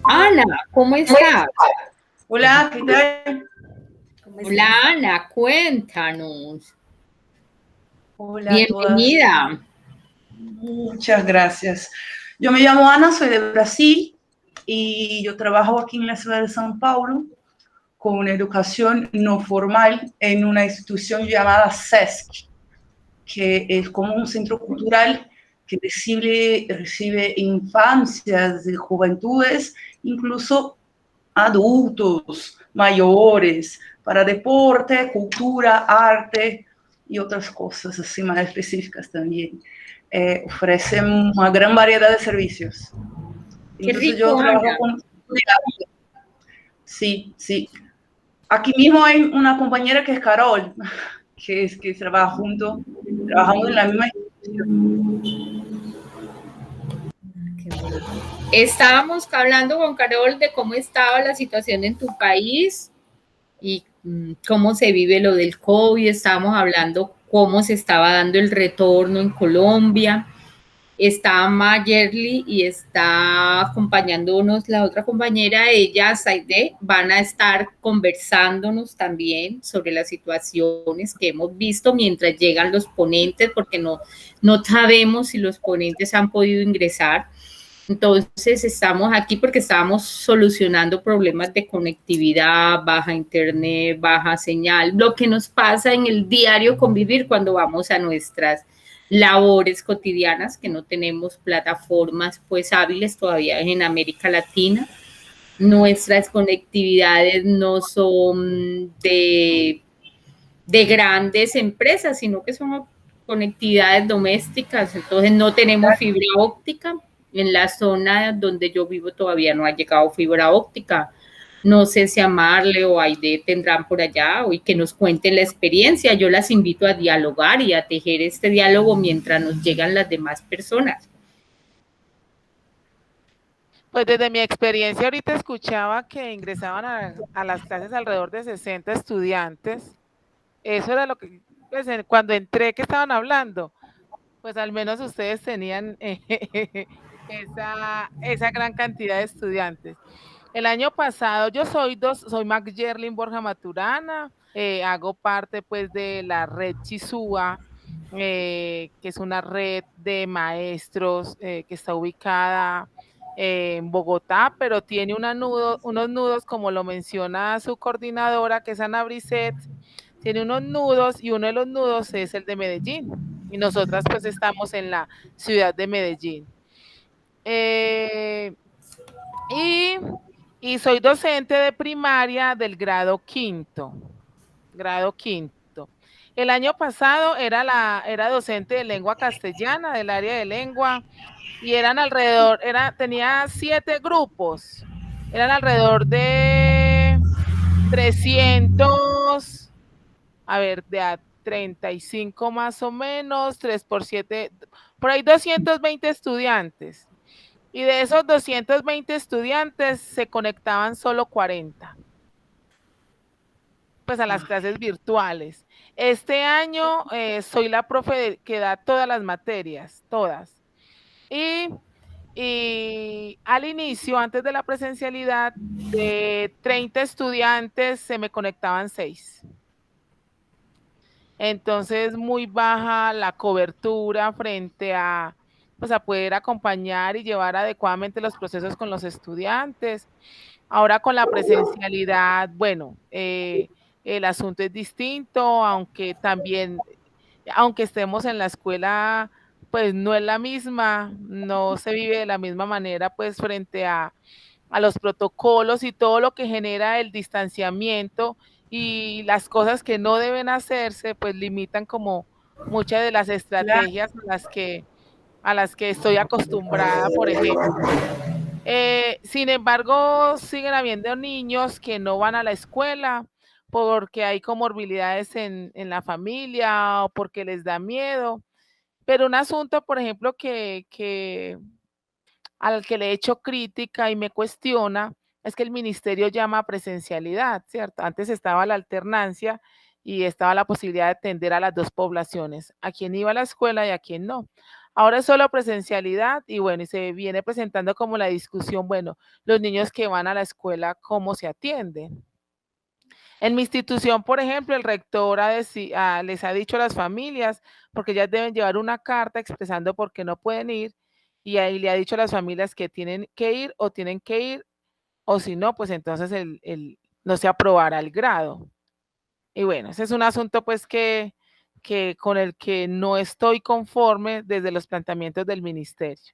Ana, ¿cómo estás? Hola, ¿qué tal? Hola, Ana, cuéntanos. Hola a todas. Bienvenida. Muchas gracias. Yo me llamo Ana, soy de Brasil y yo trabajo aquí en la ciudad de São Paulo con educación no formal en una institución llamada SESC, que es como un centro cultural que recibe infancias y juventudes, incluso adultos, mayores, para deporte, cultura, arte y otras cosas así más específicas también. Ofrecen una gran variedad de servicios. Qué Entonces yo rico, trabajo Ana. con... Sí, sí. Aquí mismo hay una compañera que es Carol, que trabaja junto, trabajamos en la misma institución. Estábamos hablando con Carol de cómo estaba la situación en tu país y cómo se vive lo del COVID. Estábamos hablando cómo se estaba dando el retorno en Colombia. Está Mayerly y está acompañándonos la otra compañera, ella, Saide, van a estar conversándonos también sobre las situaciones que hemos visto mientras llegan los ponentes, porque no sabemos si los ponentes han podido ingresar. Entonces estamos aquí porque estábamos solucionando problemas de conectividad, baja internet, baja señal, lo que nos pasa en el diario convivir cuando vamos a nuestras labores cotidianas, que no tenemos plataformas pues hábiles todavía en América Latina. Nuestras conectividades no son de grandes empresas, sino que son conectividades domésticas, entonces no tenemos fibra óptica. En la zona donde yo vivo todavía no ha llegado fibra óptica. No sé si Amarle o Aide tendrán por allá y que nos cuenten la experiencia. Yo las invito a dialogar y a tejer este diálogo mientras nos llegan las demás personas. Pues desde mi experiencia ahorita escuchaba que ingresaban a las clases alrededor de 60 estudiantes. Eso era lo que, pues, cuando entré que estaban hablando, pues al menos ustedes tenían esa gran cantidad de estudiantes. El año pasado yo soy Maggerlin Borja Maturana, hago parte pues de la red Chisúa, que es una red de maestros que está ubicada en Bogotá, pero tiene unos nudos, como lo menciona su coordinadora, que es Ana Brisset, tiene unos nudos y uno de los nudos es el de Medellín. Y nosotras pues estamos en la ciudad de Medellín. Y soy docente de primaria del grado quinto. El año pasado era docente de lengua castellana, del área de lengua, y tenía 7 grupos. Eran alrededor de 300, de a 35 más o menos, 3 por 7, por ahí 220 estudiantes. Y de esos 220 estudiantes se conectaban solo 40, pues a las clases virtuales. Este año soy la profe que da todas las materias, todas. Y al inicio, antes de la presencialidad, de 30 estudiantes se me conectaban 6. Entonces, muy baja la cobertura frente a, pues, a poder acompañar y llevar adecuadamente los procesos con los estudiantes. Ahora con la presencialidad, bueno, el asunto es distinto, aunque también, aunque estemos en la escuela, pues no es la misma, no se vive de la misma manera, pues frente a los protocolos y todo lo que genera el distanciamiento y las cosas que no deben hacerse, pues limitan como muchas de las estrategias a las que estoy acostumbrada, por ejemplo. Sin embargo, siguen habiendo niños que no van a la escuela porque hay comorbilidades en la familia o porque les da miedo. Pero un asunto, por ejemplo, al que le he hecho crítica y me cuestiona es que el ministerio llama a presencialidad, ¿cierto? Antes estaba la alternancia y estaba la posibilidad de atender a las dos poblaciones, a quien iba a la escuela y a quien no. Ahora es solo presencialidad y bueno, y se viene presentando como la discusión, bueno, los niños que van a la escuela, ¿cómo se atienden? En mi institución, por ejemplo, el rector les ha dicho a las familias, porque ellas deben llevar una carta expresando por qué no pueden ir, y ahí le ha dicho a las familias que tienen que ir, o si no, pues entonces no se aprobará el grado. Y bueno, ese es un asunto pues que con el que no estoy conforme desde los planteamientos del ministerio.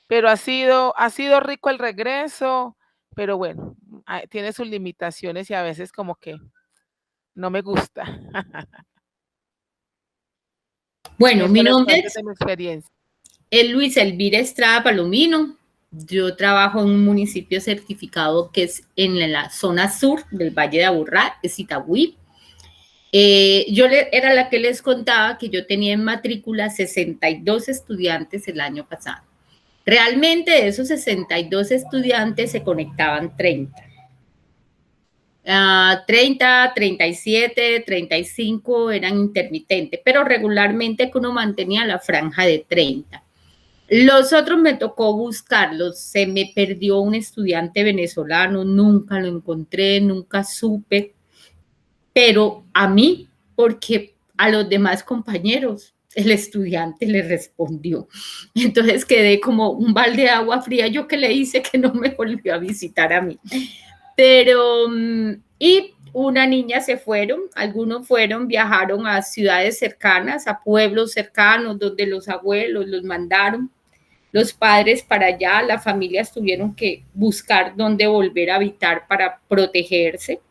Pero ha sido rico el regreso, pero bueno, tiene sus limitaciones y a veces como que no me gusta. Bueno, mi Eso les nombre cuento es de mi experiencia. Luis Elvira Estrada Palomino. Yo trabajo en un municipio certificado que es en la zona sur del Valle de Aburrá, es Itagüí. Era la que les contaba que yo tenía en matrícula 62 estudiantes el año pasado. Realmente de esos 62 estudiantes se conectaban 30. 30, 37, 35 eran intermitentes, pero regularmente uno mantenía la franja de 30. Los otros me tocó buscarlos, se me perdió un estudiante venezolano, nunca lo encontré, nunca supe, pero a mí, porque a los demás compañeros el estudiante le respondió. Entonces quedé como un balde de agua fría, yo que le hice que no me volvió a visitar a mí. Pero, y una niña se fueron, algunos viajaron a ciudades cercanas, a pueblos cercanos, donde los abuelos los mandaron, los padres para allá, las familias tuvieron que buscar dónde volver a habitar para protegerse.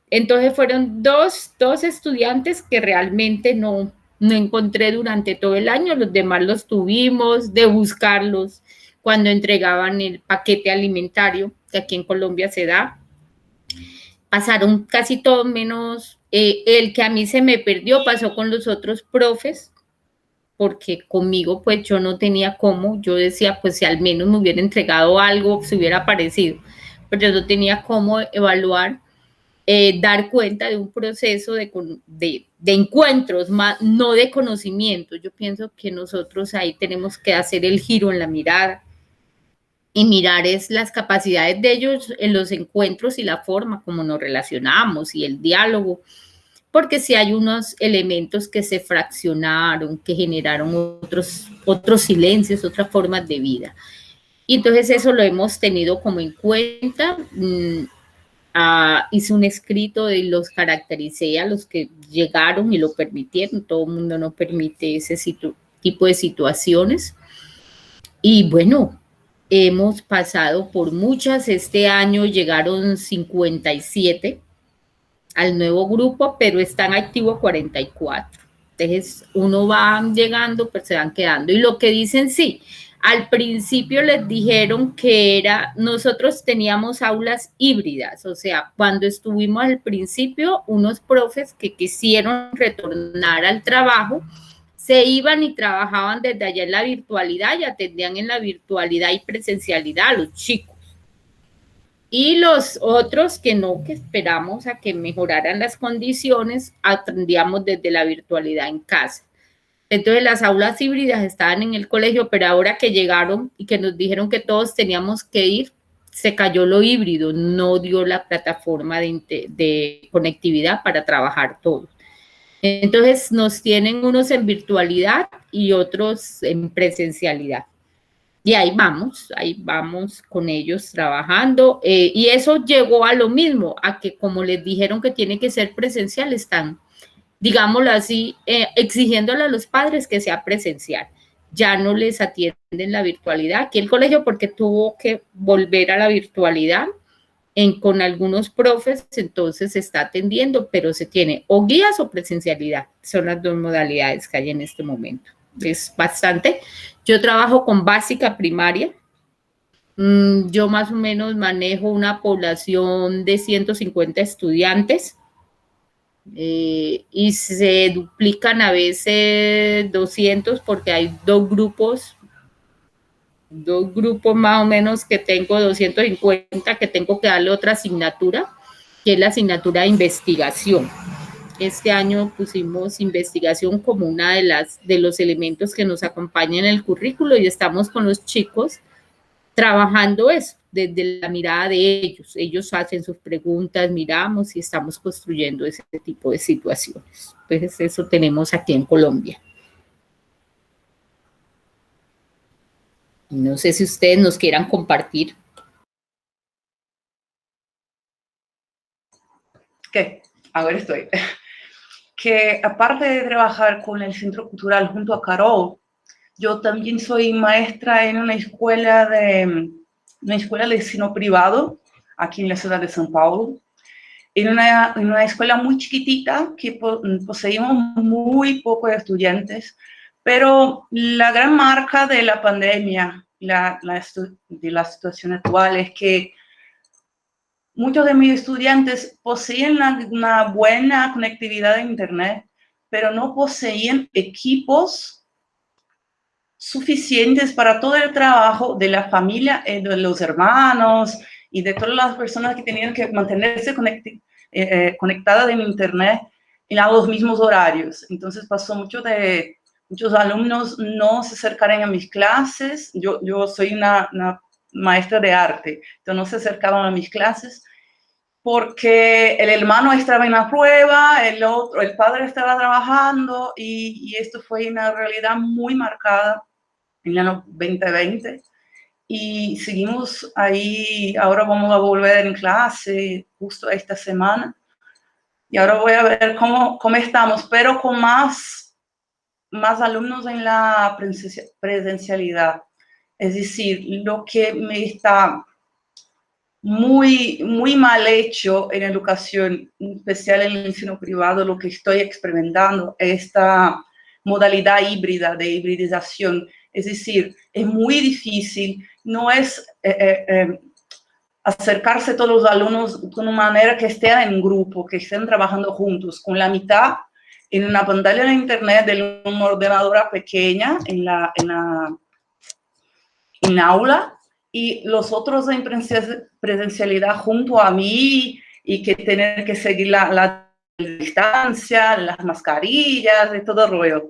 Entonces fueron dos estudiantes que realmente no encontré durante todo el año, los demás los tuvimos de buscarlos cuando entregaban el paquete alimentario, que aquí en Colombia se da. Pasaron casi todos menos el que a mí se me perdió, pasó con los otros profes, porque conmigo pues yo no tenía cómo, yo decía pues si al menos me hubiera entregado algo, se hubiera aparecido, pero yo no tenía cómo evaluar, dar cuenta de un proceso de encuentros, más, no de conocimiento. Yo pienso que nosotros ahí tenemos que hacer el giro en la mirada y mirar es las capacidades de ellos en los encuentros y la forma como nos relacionamos y el diálogo, porque si hay unos elementos que se fraccionaron, que generaron otros silencios, otras formas de vida. Y entonces eso lo hemos tenido como en cuenta. Hice un escrito y los caractericé a los que llegaron y lo permitieron. Todo el mundo no permite ese tipo de situaciones. Y bueno, hemos pasado por muchas. Este año llegaron 57 al nuevo grupo, pero están activos 44. Entonces, uno va llegando, pero se van quedando. Y lo que dicen, sí, al principio les dijeron que nosotros teníamos aulas híbridas, o sea, cuando estuvimos al principio, unos profes que quisieron retornar al trabajo, se iban y trabajaban desde allá en la virtualidad y atendían en la virtualidad y presencialidad a los chicos. Y los otros que no, que esperamos a que mejoraran las condiciones, atendíamos desde la virtualidad en casa. Entonces las aulas híbridas estaban en el colegio, pero ahora que llegaron y que nos dijeron que todos teníamos que ir, se cayó lo híbrido, no dio la plataforma de conectividad para trabajar todos. Entonces nos tienen unos en virtualidad y otros en presencialidad. Y ahí vamos con ellos trabajando. Y eso llegó a lo mismo, a que como les dijeron que tiene que ser presencial, están, digámoslo así, exigiéndole a los padres que sea presencial. Ya no les atienden la virtualidad. Aquí el colegio, porque tuvo que volver a la virtualidad con algunos profes, entonces se está atendiendo, pero se tiene o guías o presencialidad. Son las dos modalidades que hay en este momento. Es bastante. Yo trabajo con básica primaria. Yo más o menos manejo una población de 150 estudiantes y se duplican a veces 200 porque hay dos grupos más o menos que tengo 250 que tengo que darle otra asignatura, que es la asignatura de investigación. Este año pusimos investigación como una de los elementos que nos acompaña en el currículo y estamos con los chicos trabajando eso desde la mirada de ellos. Ellos hacen sus preguntas, miramos y estamos construyendo ese tipo de situaciones. Pues eso tenemos aquí en Colombia. No sé si ustedes nos quieran compartir. ¿Qué? Ahora estoy. Que aparte de trabajar con el Centro Cultural junto a Carol, yo también soy maestra en una escuela de ensino privado aquí en la ciudad de São Paulo, en una escuela muy chiquitita que poseímos muy pocos estudiantes, pero la gran marca de la pandemia, de la situación actual es que muchos de mis estudiantes poseían una buena conectividad a Internet, pero no poseían equipos suficientes para todo el trabajo de la familia, de los hermanos y de todas las personas que tenían que mantenerse conectadas en Internet a los mismos horarios. Entonces pasó muchos alumnos no se acercaron a mis clases. Yo soy una maestra de arte, entonces no se acercaban a mis clases porque el hermano estaba en la prueba, el padre estaba trabajando y esto fue una realidad muy marcada en el año 2020 y seguimos ahí. Ahora vamos a volver en clase justo esta semana y ahora voy a ver cómo estamos, pero con más alumnos en la presencialidad. Es decir, lo que me está muy mal hecho en educación, en especial en el ensino privado, lo que estoy experimentando es esta modalidad híbrida de hibridización. Es decir, es muy difícil, no es acercarse a todos los alumnos de una manera que estén en grupo, que estén trabajando juntos, con la mitad en una pantalla de internet de una ordenadora pequeña en la aula, y los otros en presencialidad junto a mí y que tener que seguir la distancia, las mascarillas, de todo el rollo.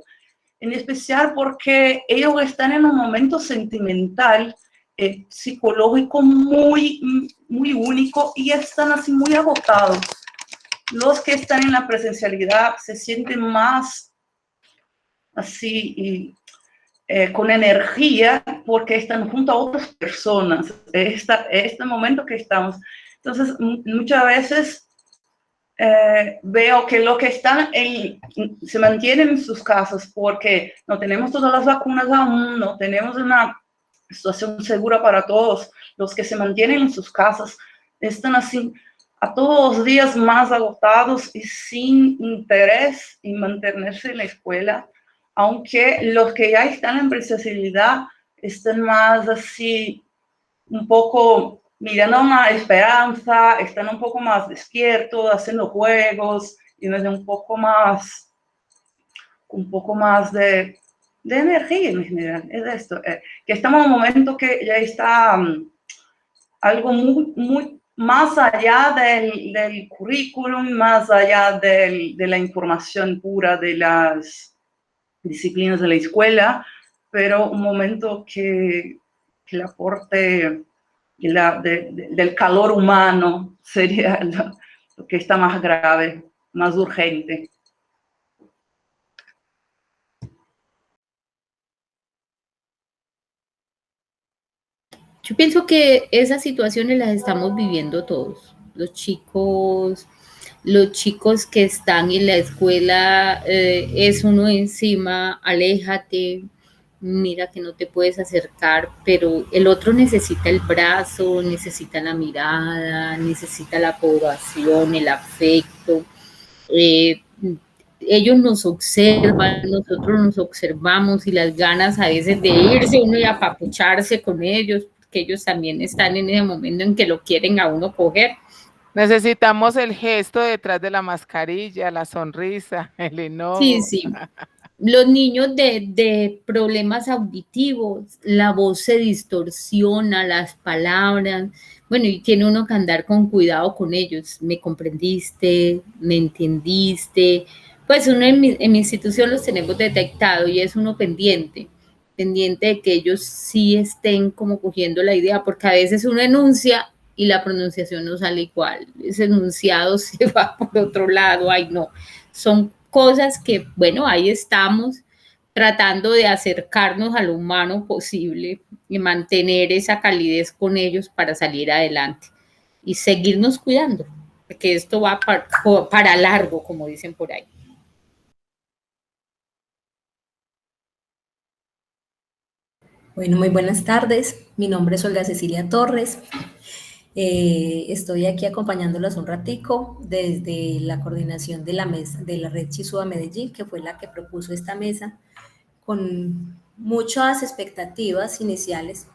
En especial porque ellos están en un momento sentimental, psicológico muy único y están así muy agotados. Los que están en la presencialidad se sienten más así con energía porque están junto a otras personas. Este momento que estamos. Entonces, muchas veces veo que los que están se mantienen en sus casas porque no tenemos todas las vacunas aún, no tenemos una situación segura para todos. Los que se mantienen en sus casas están así a todos los días más agotados y sin interés en mantenerse en la escuela, aunque los que ya están en presencialidad están más así, un poco mirando una esperanza, están un poco más despiertos, haciendo juegos, y un poco más de energía en general. Es esto, que estamos en un momento que ya está algo muy más allá del currículum, más allá de la información pura de las disciplinas de la escuela, pero un momento que el aporte del calor humano sería lo que está más grave, más urgente. Yo pienso que esas situaciones las estamos viviendo todos. Los chicos que están en la escuela, es uno encima, aléjate, mira que no te puedes acercar, pero el otro necesita el brazo, necesita la mirada, necesita la aprobación, el afecto. Ellos nos observan, nosotros nos observamos y las ganas a veces de irse uno y apapucharse con ellos, que ellos también están en ese momento en que lo quieren a uno coger. Necesitamos el gesto detrás de la mascarilla, la sonrisa, el enojo. Sí, sí. Los niños de problemas auditivos, la voz se distorsiona, las palabras, bueno, y tiene uno que andar con cuidado con ellos. ¿Me comprendiste? ¿Me entendiste? Pues uno en mi institución los tenemos detectado y es uno pendiente de que ellos sí estén como cogiendo la idea, porque a veces uno enuncia y la pronunciación no sale igual. Ese enunciado se va por otro lado, ay no. Son cosas que, bueno, ahí estamos tratando de acercarnos a lo humano posible y mantener esa calidez con ellos para salir adelante y seguirnos cuidando, porque esto va para largo, como dicen por ahí. Bueno, muy buenas tardes. Mi nombre es Olga Cecilia Torres. Estoy aquí acompañándolas un ratico desde la coordinación de la mesa de la Red Chisúa Medellín, que fue la que propuso esta mesa, con muchas expectativas iniciales.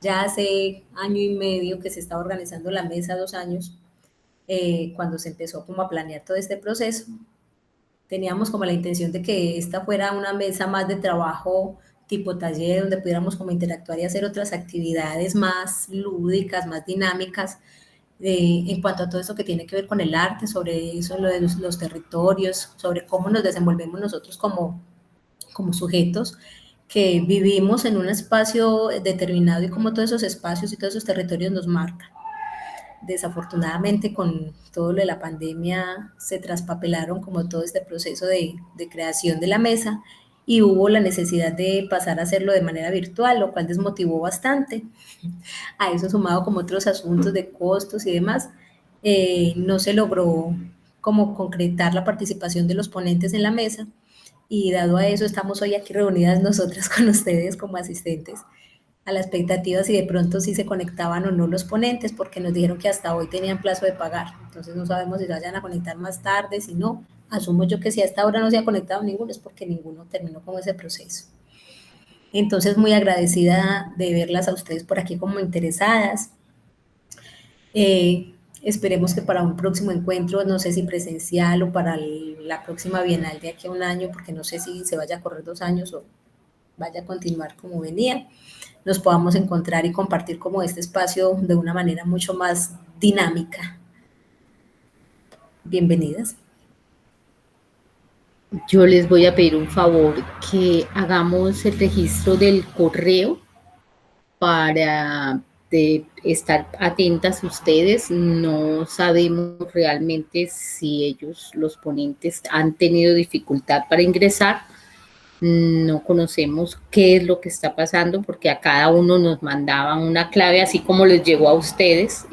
Ya hace año y medio que se estaba organizando la mesa, 2 años, cuando se empezó como a planear todo este proceso. Teníamos como la intención de que esta fuera una mesa más de trabajo tipo taller, donde pudiéramos como interactuar y hacer otras actividades más lúdicas, más dinámicas, en cuanto a todo eso que tiene que ver con el arte, sobre eso, lo de los territorios, sobre cómo nos desenvolvemos nosotros como sujetos que vivimos en un espacio determinado y cómo todos esos espacios y todos esos territorios nos marcan. Desafortunadamente, con todo lo de la pandemia, se traspapelaron como todo este proceso de creación de la mesa y hubo la necesidad de pasar a hacerlo de manera virtual, lo cual desmotivó bastante. A eso sumado como otros asuntos de costos y demás, no se logró como concretar la participación de los ponentes en la mesa, y dado a eso estamos hoy aquí reunidas nosotras con ustedes como asistentes a la expectativa si de pronto sí se conectaban o no los ponentes, porque nos dijeron que hasta hoy tenían plazo de pagar. Entonces no sabemos si se vayan a conectar más tarde, si no. Asumo yo que si hasta ahora no se ha conectado ninguno es porque ninguno terminó con ese proceso. Entonces, muy agradecida de verlas a ustedes por aquí como interesadas. Esperemos que para un próximo encuentro, no sé si presencial o para la próxima Bienal de aquí a un año, porque no sé si se vaya a correr 2 años o vaya a continuar como venía, nos podamos encontrar y compartir como este espacio de una manera mucho más dinámica. Bienvenidas. Yo les voy a pedir un favor, que hagamos el registro del correo para estar atentas ustedes. No sabemos realmente si ellos, los ponentes, han tenido dificultad para ingresar. No conocemos qué es lo que está pasando, porque a cada uno nos mandaban una clave, así como les llegó a ustedes,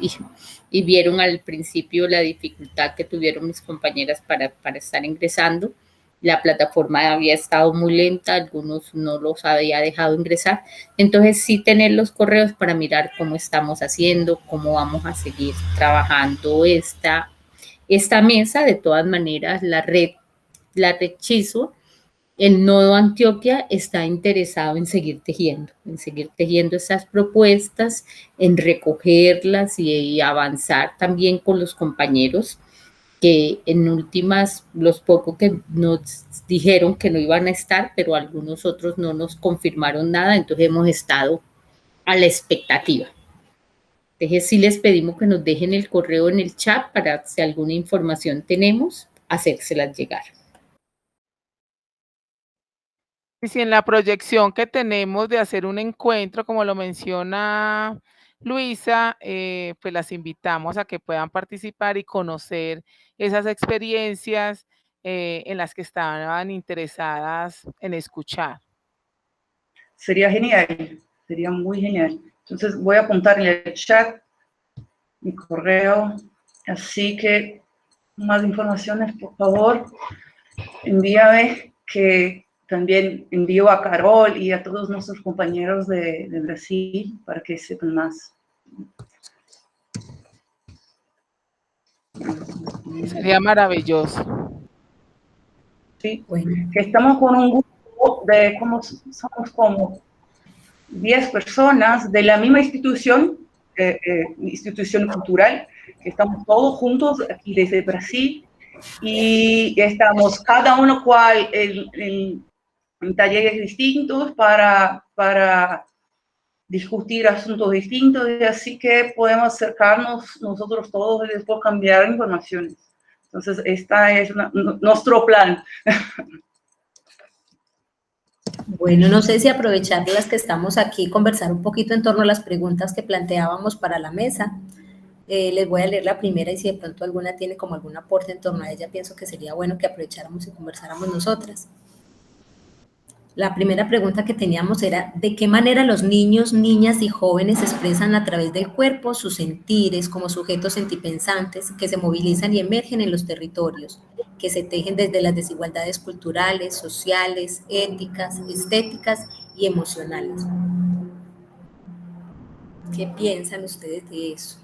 y vieron al principio la dificultad que tuvieron mis compañeras para estar ingresando. La plataforma había estado muy lenta, algunos no los había dejado ingresar. Entonces, sí tener los correos para mirar cómo estamos haciendo, cómo vamos a seguir trabajando esta mesa. De todas maneras, la red Chisúa, el Nodo Antioquia, está interesado en seguir tejiendo esas propuestas, en recogerlas y avanzar también con los compañeros que en últimas, los pocos que nos dijeron que no iban a estar, pero algunos otros no nos confirmaron nada, entonces hemos estado a la expectativa. Entonces sí les pedimos que nos dejen el correo en el chat para, si alguna información tenemos, hacérselas llegar. Y si en la proyección que tenemos de hacer un encuentro, como lo menciona Luisa, pues las invitamos a que puedan participar y conocer esas experiencias en las que estaban interesadas en escuchar. Sería genial, sería muy genial. Entonces voy a apuntar en el chat mi correo, así que más informaciones, por favor, envíame, que también envío a Carol y a todos nuestros compañeros de Brasil para que sepan más. Sería maravilloso. Sí, que estamos con un grupo de, somos como 10 personas de la misma institución, institución cultural, que estamos todos juntos aquí desde Brasil, y estamos cada uno cual en talleres distintos para discutir asuntos distintos, y así que podemos acercarnos nosotros todos y después cambiar informaciones. Entonces, este es nuestro plan. Bueno, no sé si aprovechar las que estamos aquí, conversar un poquito en torno a las preguntas que planteábamos para la mesa. Les voy a leer la primera y si de pronto alguna tiene como algún aporte en torno a ella, pienso que sería bueno que aprovecháramos y conversáramos nosotras. La primera pregunta que teníamos era, ¿de qué manera los niños, niñas y jóvenes expresan a través del cuerpo sus sentires como sujetos sentipensantes que se movilizan y emergen en los territorios, que se tejen desde las desigualdades culturales, sociales, éticas, estéticas y emocionales? ¿Qué piensan ustedes de eso?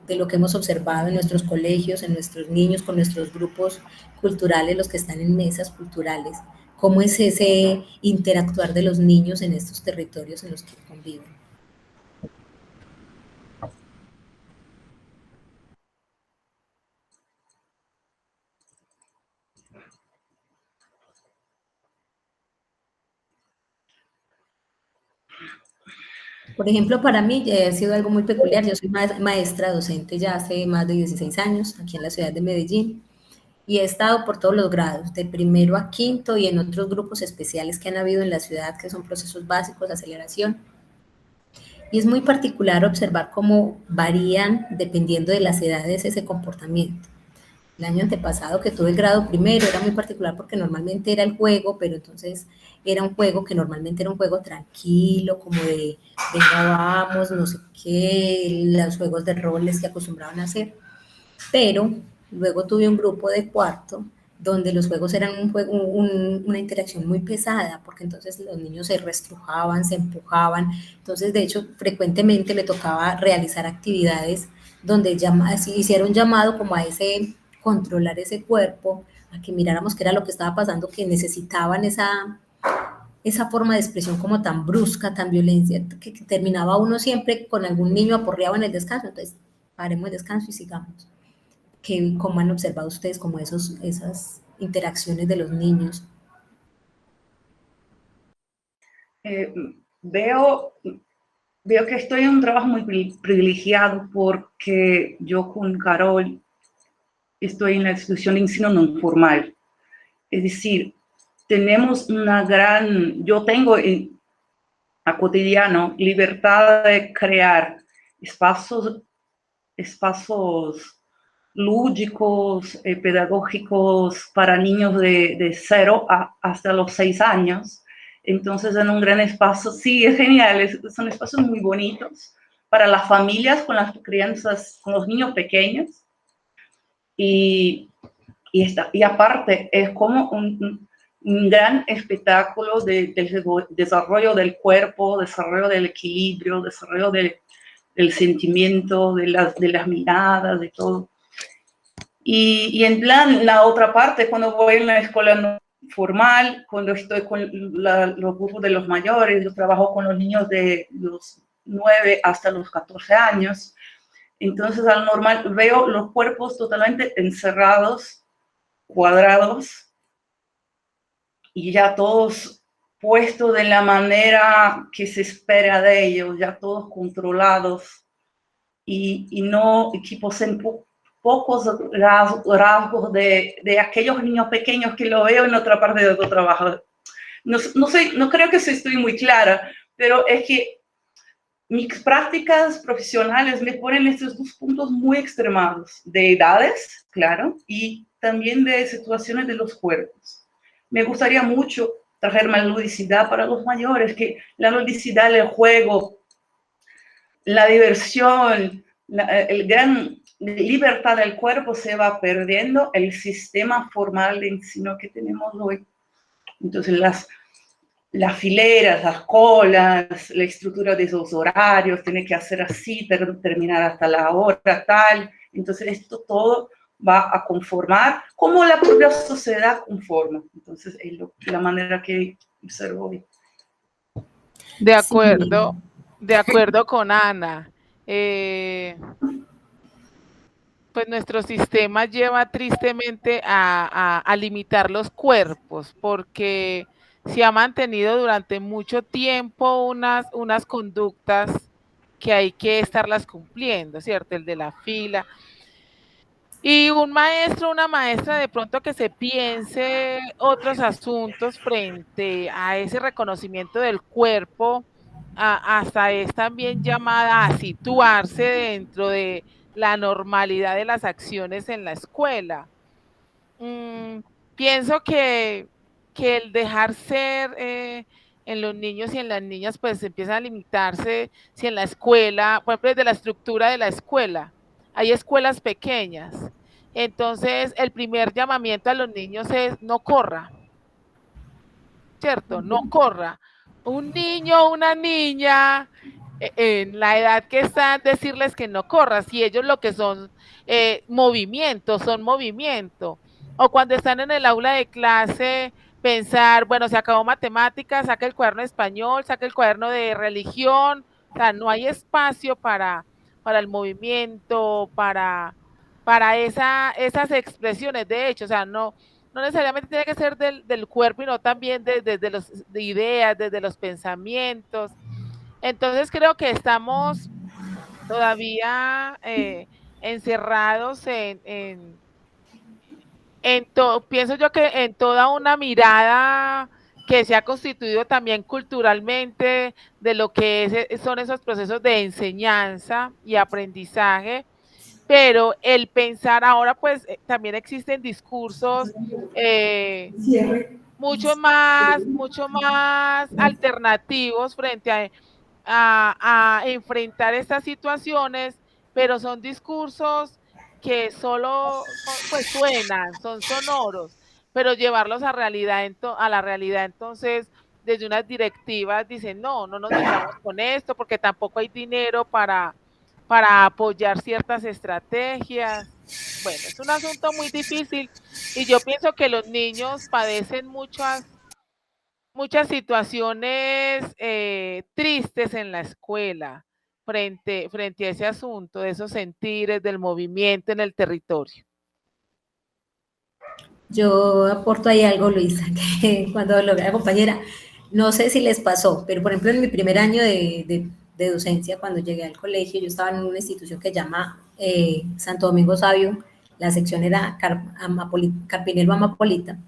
De lo que hemos observado en nuestros colegios, en nuestros niños, con nuestros grupos culturales, los que están en mesas culturales. ¿Cómo es ese interactuar de los niños en estos territorios en los que conviven? Por ejemplo, para mí ha sido algo muy peculiar. Yo soy maestra docente ya hace más de 16 años aquí en la ciudad de Medellín y he estado por todos los grados, de primero a quinto y en otros grupos especiales que han habido en la ciudad, que son procesos básicos, aceleración. Y es muy particular observar cómo varían dependiendo de las edades ese comportamiento. El año antepasado que tuve el grado primero era muy particular porque normalmente era el juego, pero entonces era un juego que normalmente era un juego tranquilo, como de venga, vamos, no sé qué, los juegos de roles que acostumbraban a hacer. Pero luego tuve un grupo de cuarto donde los juegos eran una interacción muy pesada, porque entonces los niños se reestrujaban, se empujaban. Entonces, de hecho, frecuentemente me tocaba realizar actividades donde hicieron llamado como a ese controlar ese cuerpo, a que miráramos qué era lo que estaba pasando, que necesitaban esa forma de expresión como tan brusca, tan violencia, que terminaba uno siempre con algún niño aporreado en el descanso. Entonces, paremos el descanso y sigamos. ¿Cómo han observado ustedes como esas interacciones de los niños? Veo que estoy en un trabajo muy privilegiado porque yo con Carol estoy en la institución de ensino no formal. Es decir, tenemos yo tengo a cotidiano libertad de crear espacios lúdicos, pedagógicos para niños de 0 hasta los 6 años. Entonces, en un gran espacio, sí, es genial, son espacios muy bonitos para las familias con las crianzas, con los niños pequeños. Y aparte, es como un gran espectáculo del desarrollo del cuerpo, desarrollo del equilibrio, desarrollo del sentimiento, de las miradas, de todo. Y en plan, la otra parte, cuando voy en la escuela no formal, cuando estoy con los grupos de los mayores, yo trabajo con los niños de los 9 hasta los 14 años, entonces al normal veo los cuerpos totalmente encerrados, cuadrados, y ya todos puestos de la manera que se espera de ellos, ya todos controlados, y no equipos en pocos rasgos de aquellos niños pequeños que lo veo en otra parte de otro trabajo. No creo que estoy muy clara, pero es que mis prácticas profesionales me ponen estos dos puntos muy extremados, de edades, claro, y también de situaciones de los cuerpos. Me gustaría mucho traer más ludicidad para los mayores, que la ludicidad, el juego, la diversión, el gran libertad del cuerpo se va perdiendo, el sistema formal de ensino que tenemos hoy. Entonces, las fileras, las colas, la estructura de esos horarios, tiene que hacer así, terminar hasta la hora tal. Entonces, esto todo va a conformar como la propia sociedad conforma. Entonces, es la manera que observo hoy. De acuerdo, sí. De acuerdo con Ana. pues nuestro sistema lleva tristemente a limitar los cuerpos, porque se ha mantenido durante mucho tiempo unas conductas que hay que estarlas cumpliendo, ¿cierto? El de la fila. Y un maestro, una maestra, de pronto que se piense otros asuntos frente a ese reconocimiento del cuerpo, hasta es también llamada a situarse dentro de la normalidad de las acciones en la escuela. Pienso que el dejar ser en los niños y en las niñas pues empieza a limitarse si en la escuela, por ejemplo, desde la estructura de la escuela, hay escuelas pequeñas. Entonces, el primer llamamiento a los niños es no corra, ¿cierto? No corra. Un niño o una niña, en la edad que están, decirles que no corra, si ellos lo que son movimientos, son movimiento. O cuando están en el aula de clase, pensar, bueno, se acabó matemáticas, saca el cuaderno de español, saca el cuaderno de religión, o sea, no hay espacio para el movimiento, para esas expresiones, de hecho, o sea, no necesariamente tiene que ser del cuerpo, sino también desde las ideas, desde los pensamientos. Entonces creo que estamos todavía encerrados pienso yo que en toda una mirada que se ha constituido también culturalmente de lo que son esos procesos de enseñanza y aprendizaje, pero el pensar ahora, pues también existen discursos mucho más alternativos frente a enfrentar estas situaciones, pero son discursos que solo pues suenan, son sonoros, pero llevarlos a la realidad, entonces desde unas directivas dicen, no nos metamos con esto porque tampoco hay dinero para apoyar ciertas estrategias. Bueno, es un asunto muy difícil y yo pienso que los niños padecen muchas situaciones tristes en la escuela frente a ese asunto, de esos sentires, del movimiento en el territorio. Yo aporto ahí algo, Luisa, que cuando lo vea compañera, no sé si les pasó, pero por ejemplo en mi primer año de docencia, cuando llegué al colegio, yo estaba en una institución que se llama Santo Domingo Sabio, la sección era Carpinello Amapolita.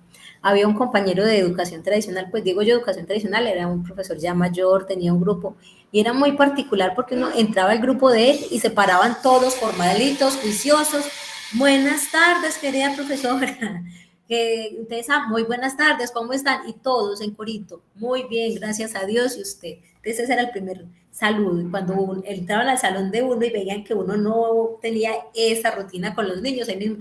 Había un compañero de educación tradicional, pues digo yo educación tradicional, era un profesor ya mayor, tenía un grupo, y era muy particular porque uno entraba al grupo de él y se paraban todos formalitos, juiciosos. Buenas tardes, querida profesora. Ustedes, muy buenas tardes, ¿cómo están? Y todos en corito, muy bien, gracias a Dios y usted. Entonces ese era el primer saludo. Y cuando entraban al salón de uno y veían que uno no tenía esa rutina con los niños, ahí mismo,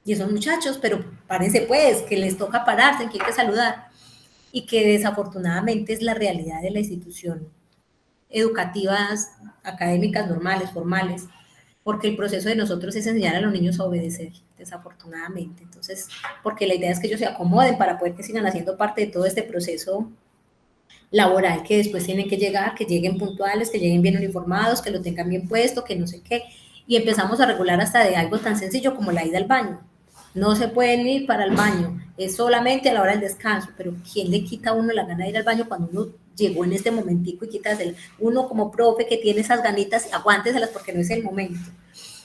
y esos muchachos, pero párense pues, que les toca pararse, que hay que saludar. Y que desafortunadamente es la realidad de la institución educativas, académicas, normales, formales, porque el proceso de nosotros es enseñar a los niños a obedecer, desafortunadamente. Entonces, porque la idea es que ellos se acomoden para poder que sigan haciendo parte de todo este proceso laboral que después tienen que llegar, que lleguen puntuales, que lleguen bien uniformados, que lo tengan bien puesto, que no sé qué. Y empezamos a regular hasta de algo tan sencillo como la ida al baño. No se pueden ir para el baño, es solamente a la hora del descanso, pero ¿quién le quita a uno la gana de ir al baño cuando uno llegó en este momentico y quítasela? Uno como profe que tiene esas ganitas, aguánteselas porque no es el momento.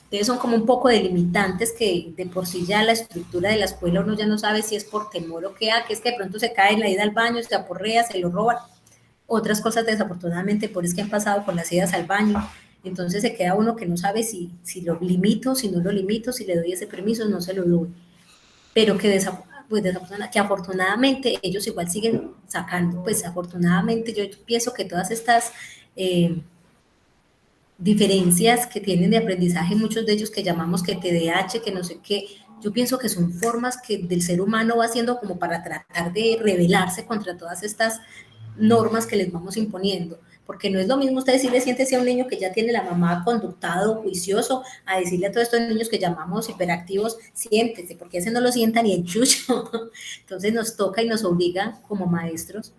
Entonces son como un poco delimitantes que de por sí ya la estructura de la escuela uno ya no sabe si es por temor o qué, que es que de pronto se cae en la ida al baño, se aporrea, se lo roban. Otras cosas desafortunadamente por es que han pasado con las idas al baño. Entonces se queda uno que no sabe si lo limito, si no lo limito, si le doy ese permiso, no se lo doy. Pero que que afortunadamente ellos igual siguen sacando, pues afortunadamente yo pienso que todas estas diferencias que tienen de aprendizaje, muchos de ellos que llamamos que TDAH, que no sé qué, yo pienso que son formas que del ser humano va haciendo como para tratar de rebelarse contra todas estas normas que les vamos imponiendo, porque no es lo mismo usted decirle siéntese a un niño que ya tiene la mamá conductado, juicioso, a decirle a todos estos niños que llamamos hiperactivos, siéntese, porque ese no lo sienta ni en chucho. Entonces nos toca y nos obliga como maestros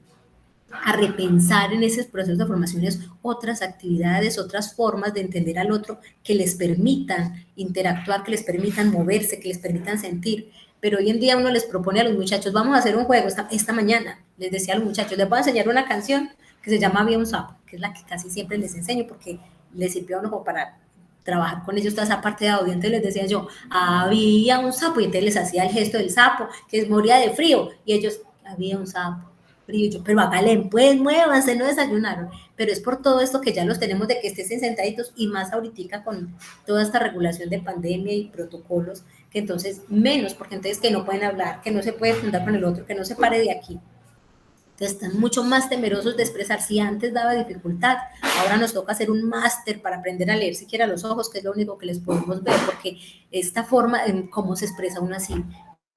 a repensar en esos procesos de formaciones otras actividades, otras formas de entender al otro que les permitan interactuar, que les permitan moverse, que les permitan sentir. Pero hoy en día uno les propone a los muchachos, vamos a hacer un juego esta mañana, les decía a los muchachos, les voy a enseñar una canción que se llama Había un sapo, que es la que casi siempre les enseño porque les sirvió a uno como para trabajar con ellos toda esa parte de audio. Entonces les decía yo, había un sapo, y entonces les hacía el gesto del sapo, que moría de frío, y ellos, había un sapo. Y yo, pero hágale, pues muévanse, no desayunaron. Pero es por todo esto que ya los tenemos de que estén sentaditos, y más ahorita con toda esta regulación de pandemia y protocolos, que entonces menos, porque entonces que no pueden hablar, que no se puede juntar con el otro, que no se pare de aquí. Entonces están mucho más temerosos de expresar. Si antes daba dificultad, ahora nos toca hacer un máster para aprender a leer siquiera los ojos, que es lo único que les podemos ver, porque esta forma en cómo se expresa uno así,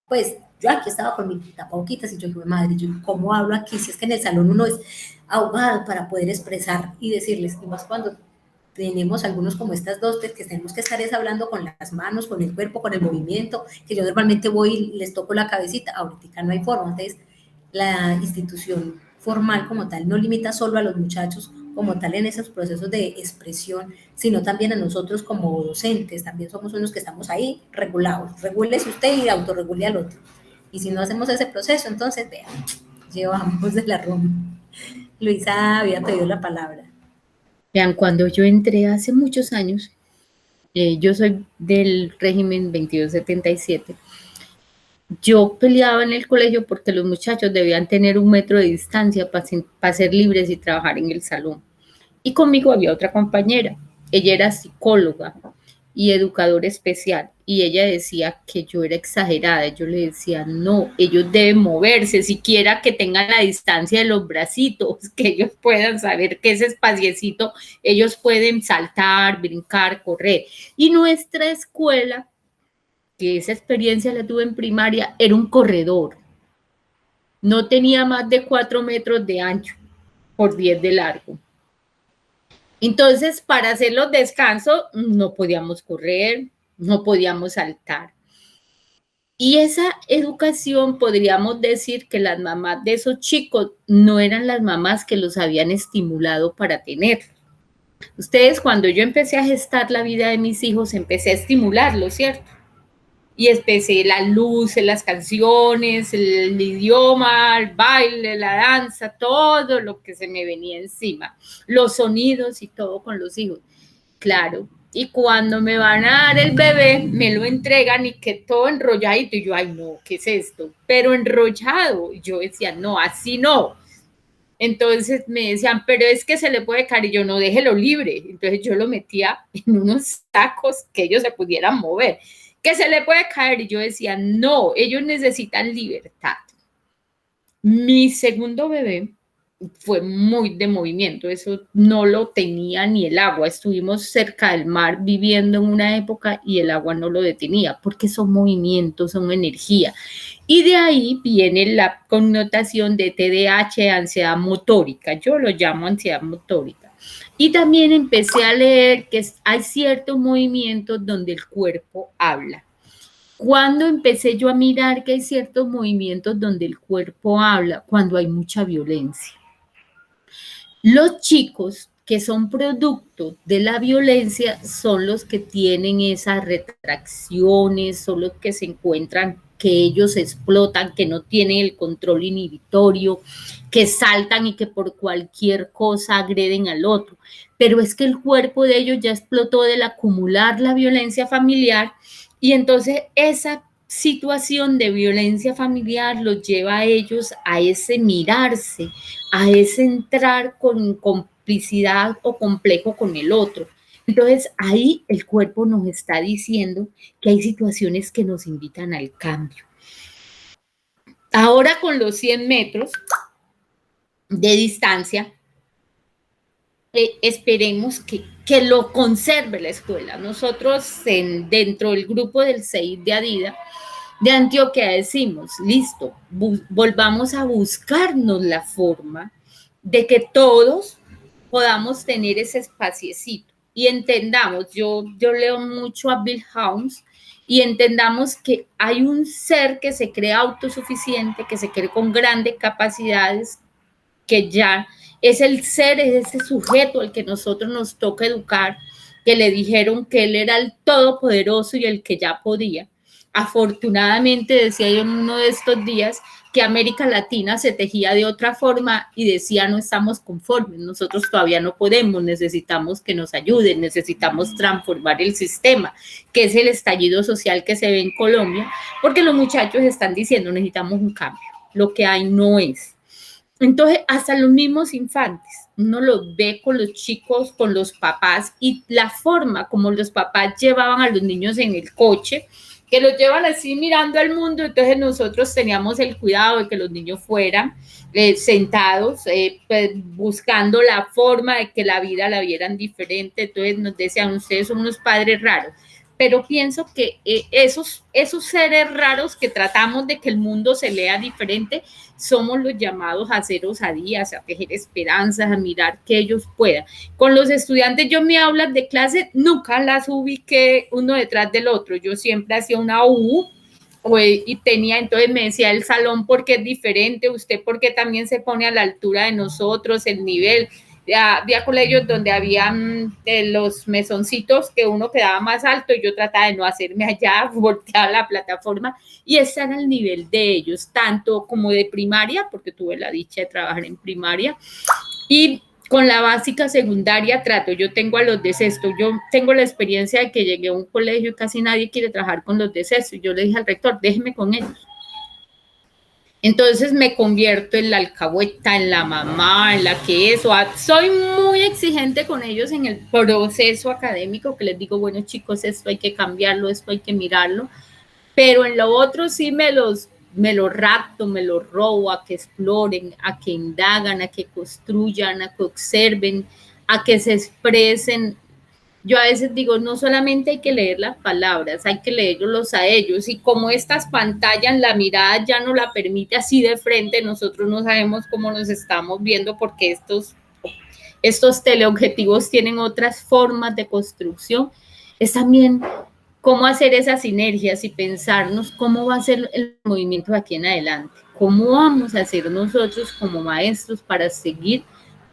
pues yo aquí estaba con mi tapabocas y yo dije, madre, yo cómo hablo aquí, si es que en el salón uno es ahogado para poder expresar y decirles, y más cuando tenemos algunos como estas dos, que tenemos que estar hablando con las manos, con el cuerpo, con el movimiento, que yo normalmente voy y les toco la cabecita, ahorita no hay forma. Entonces la institución formal como tal no limita solo a los muchachos como tal en esos procesos de expresión, sino también a nosotros como docentes, también somos unos que estamos ahí regulados, regúlese usted y autorregule al otro. Y si no hacemos ese proceso, entonces, vean, llevamos de la rumba. Luisa había pedido la palabra. Vean, cuando yo entré hace muchos años, yo soy del régimen 2277, yo peleaba en el colegio porque los muchachos debían tener 1 metro de distancia para ser libres y trabajar en el salón. Y conmigo había otra compañera, ella era psicóloga y educadora especial, y ella decía que yo era exagerada. Yo le decía, no, ellos deben moverse, siquiera que tengan la distancia de los bracitos, que ellos puedan saber que ese espaciecito, ellos pueden saltar, brincar, correr. Y nuestra escuela, que esa experiencia la tuve en primaria, era un corredor. No tenía más de 4 metros de ancho por 10 de largo. Entonces, para hacer los descansos, no podíamos correr, no podíamos saltar. Y esa educación, podríamos decir que las mamás de esos chicos no eran las mamás que los habían estimulado para tener. Ustedes, cuando yo empecé a gestar la vida de mis hijos, empecé a estimularlos, ¿cierto? Y empecé las luces, las canciones, el idioma, el baile, la danza, todo lo que se me venía encima, los sonidos y todo con los hijos. Claro, y cuando me van a dar el bebé, me lo entregan y que todo enrolladito, y yo, ay no, ¿qué es esto? Pero enrollado, y yo decía, no, así no. Entonces me decían, pero es que se le puede caer, y yo, no, déjelo libre. Entonces yo lo metía en unos sacos que ellos se pudieran mover. Que se le puede caer, y yo decía, no, ellos necesitan libertad. Mi segundo bebé fue muy de movimiento, eso no lo tenía ni el agua. Estuvimos cerca del mar viviendo en una época y el agua no lo detenía, porque son movimientos, son energía. Y de ahí viene la connotación de TDAH, ansiedad motórica. Yo lo llamo ansiedad motórica. Y también empecé a leer que hay ciertos movimientos donde el cuerpo habla. Cuando empecé yo a mirar que hay ciertos movimientos donde el cuerpo habla, cuando hay mucha violencia. Los chicos que son producto de la violencia son los que tienen esas retracciones, son los que se encuentran que ellos explotan, que no tienen el control inhibitorio, que saltan y que por cualquier cosa agreden al otro. Pero es que el cuerpo de ellos ya explotó del acumular la violencia familiar, y entonces esa situación de violencia familiar los lleva a ellos a ese mirarse, a ese entrar con complicidad o complejo con el otro. Entonces ahí el cuerpo nos está diciendo que hay situaciones que nos invitan al cambio. Ahora con los 100 metros de distancia, esperemos que lo conserve la escuela. Nosotros dentro del grupo del CEID de Adida, de Antioquia, decimos, listo, volvamos a buscarnos la forma de que todos podamos tener ese espaciecito y entendamos, yo leo mucho a Bill Howes, y entendamos que hay un ser que se cree autosuficiente, que se cree con grandes capacidades, que ya es el ser, es ese sujeto al que nosotros nos toca educar, que le dijeron que él era el todopoderoso y el que ya podía. Afortunadamente, decía yo en uno de estos días, que América Latina se tejía de otra forma y decía no estamos conformes, nosotros todavía no podemos, necesitamos que nos ayuden, necesitamos transformar el sistema, que es el estallido social que se ve en Colombia, porque los muchachos están diciendo necesitamos un cambio, lo que hay no es. Entonces, hasta los mismos infantes, uno los ve con los chicos, con los papás, y la forma como los papás llevaban a los niños en el coche, que los llevan así mirando al mundo, entonces nosotros teníamos el cuidado de que los niños fueran sentados, pues, buscando la forma de que la vida la vieran diferente, entonces nos decían, ustedes son unos padres raros, pero pienso que esos seres raros que tratamos de que el mundo se lea diferente, somos los llamados a hacer osadías, a tejer esperanzas, a mirar que ellos puedan. Con los estudiantes, yo mi aulas de clase nunca las ubiqué uno detrás del otro, yo siempre hacía una U, y tenía, entonces me decía el salón porque es diferente, usted porque también se pone a la altura de nosotros, el nivel. Había colegios donde habían los mesoncitos que uno quedaba más alto y yo trataba de no hacerme allá, volteaba la plataforma, y ese era el nivel de ellos, tanto como de primaria, porque tuve la dicha de trabajar en primaria, y con la básica secundaria trato. Yo tengo a los de sexto, yo tengo la experiencia de que llegué a un colegio y casi nadie quiere trabajar con los de sexto, y yo le dije al rector, déjeme con ellos. Entonces me convierto en la alcahueta, en la mamá, en la que eso. Soy muy exigente con ellos en el proceso académico, que les digo, bueno chicos, esto hay que cambiarlo, esto hay que mirarlo, pero en lo otro sí me los rapto, me los robo a que exploren, a que indagan, a que construyan, a que observen, a que se expresen. Yo a veces digo, no solamente hay que leer las palabras, hay que leerlos a ellos, y como estas pantallas, la mirada ya no la permite así de frente, nosotros no sabemos cómo nos estamos viendo porque estos teleobjetivos tienen otras formas de construcción, es también cómo hacer esas sinergias y pensarnos cómo va a ser el movimiento de aquí en adelante, cómo vamos a hacer nosotros como maestros para seguir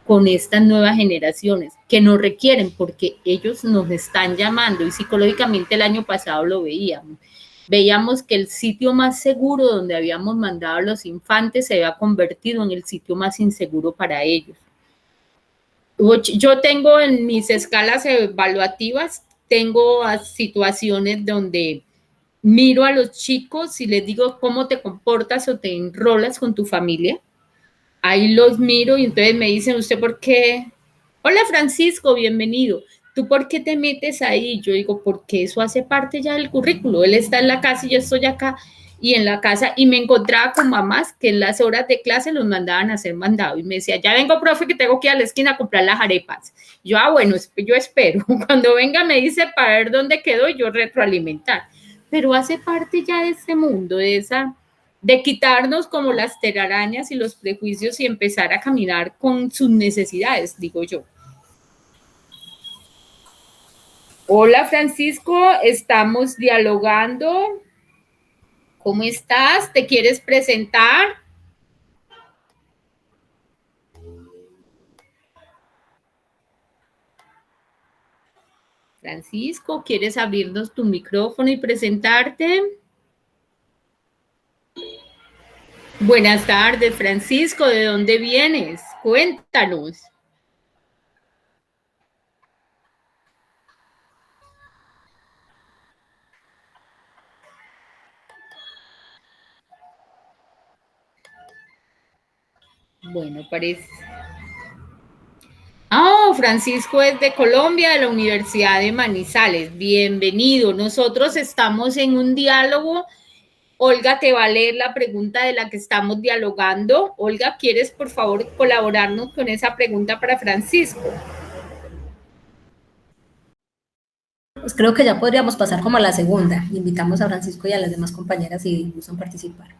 con estas nuevas generaciones que nos requieren, porque ellos nos están llamando, y psicológicamente el año pasado lo veíamos que el sitio más seguro donde habíamos mandado a los infantes se había convertido en el sitio más inseguro para ellos. Yo tengo en mis escalas evaluativas, tengo situaciones donde miro a los chicos y les digo cómo te comportas o te enrolas con tu familia. Ahí los miro y entonces me dicen, ¿usted por qué? Hola Francisco, bienvenido. ¿Tú por qué te metes ahí? Yo digo, porque eso hace parte ya del currículo. Él está en la casa y yo estoy acá y en la casa, y me encontraba con mamás que en las horas de clase los mandaban a hacer mandado y me decía, ya vengo profe que tengo que ir a la esquina a comprar las arepas. Yo, bueno, yo espero. Cuando venga me dice para ver dónde quedó y yo retroalimentar. Pero hace parte ya de este mundo, de quitarnos como las telarañas y los prejuicios y empezar a caminar con sus necesidades, digo yo. Hola Francisco, estamos dialogando. ¿Cómo estás? ¿Te quieres presentar? Francisco, ¿quieres abrirnos tu micrófono y presentarte? Buenas tardes, Francisco. ¿De dónde vienes? Cuéntanos. Bueno, parece. Francisco es de Colombia, de la Universidad de Manizales. Bienvenido. Nosotros estamos en un diálogo. Olga te va a leer la pregunta de la que estamos dialogando. Olga, ¿quieres por favor colaborarnos con esa pregunta para Francisco? Pues creo que ya podríamos pasar como a la segunda. Invitamos a Francisco y a las demás compañeras si gustan participar.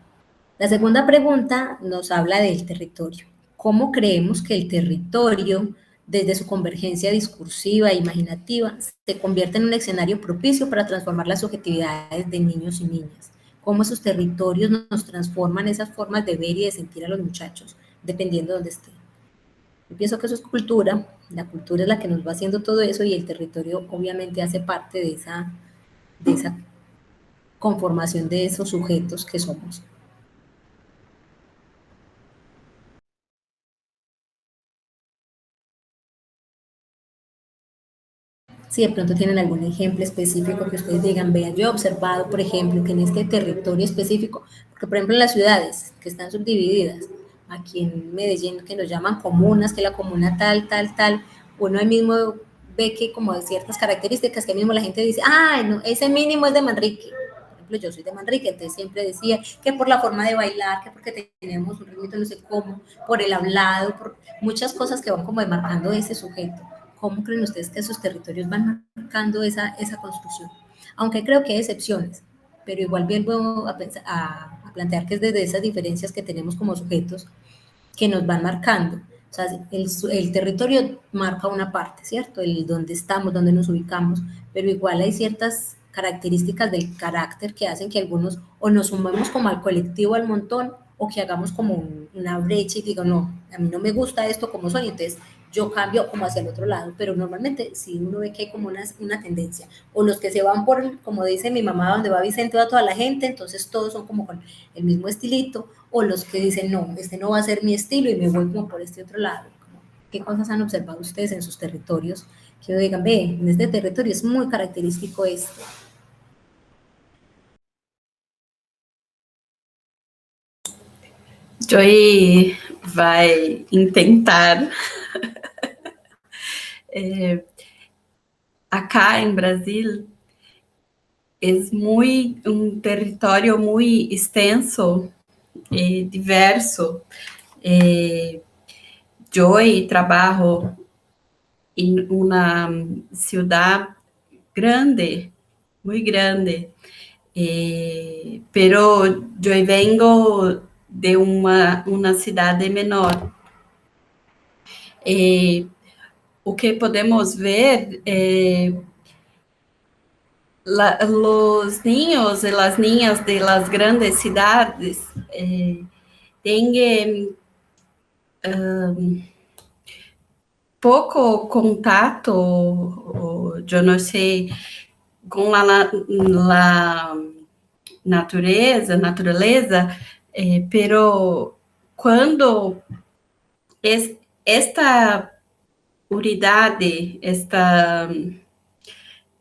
La segunda pregunta nos habla del territorio. ¿Cómo creemos que el territorio, desde su convergencia discursiva e imaginativa, se convierte en un escenario propicio para transformar las subjetividades de niños y niñas? ¿Cómo esos territorios nos transforman esas formas de ver y de sentir a los muchachos, dependiendo de dónde estén? Yo pienso que eso es cultura, la cultura es la que nos va haciendo todo eso y el territorio obviamente hace parte de esa conformación de esos sujetos que somos. Si de pronto tienen algún ejemplo específico que ustedes digan, vean, yo he observado, por ejemplo, que en este territorio específico, porque por ejemplo en las ciudades que están subdivididas, aquí en Medellín, que nos llaman comunas, que la comuna tal, tal, tal, uno ahí mismo ve que como hay ciertas características que ahí mismo la gente dice, ah, no, ese mínimo es de Manrique. Por ejemplo, yo soy de Manrique, entonces siempre decía que por la forma de bailar, que porque tenemos un ritmo no sé cómo, por el hablado, por muchas cosas que van como demarcando ese sujeto. ¿Cómo creen ustedes que esos territorios van marcando esa construcción? Aunque creo que hay excepciones, pero igual vuelvo a plantear que es desde esas diferencias que tenemos como sujetos que nos van marcando. O sea, el territorio marca una parte, ¿cierto? El dónde estamos, dónde nos ubicamos, pero igual hay ciertas características del carácter que hacen que algunos o nos sumemos como al colectivo, al montón, o que hagamos como una brecha y digo, no, a mí no me gusta esto como soy, entonces yo cambio como hacia el otro lado, pero normalmente sí uno ve que hay como una tendencia, o los que se van por, como dice mi mamá, donde va Vicente, va toda la gente, entonces todos son como con el mismo estilito, o los que dicen, no, este no va a ser mi estilo y me voy como por este otro lado. ¿Qué cosas han observado ustedes en sus territorios? Que digan, ve, en este territorio es muy característico esto. Joy vai tentar. Acá em Brasil é território muito extenso e diverso. Eu trabalho em uma cidade grande, muito grande, pero eu vengo de uma cidade menor. O que podemos ver os niños e as niñas de las grandes cidades têm pouco contato, eu não sei, com a natureza, pero quando esta unidade,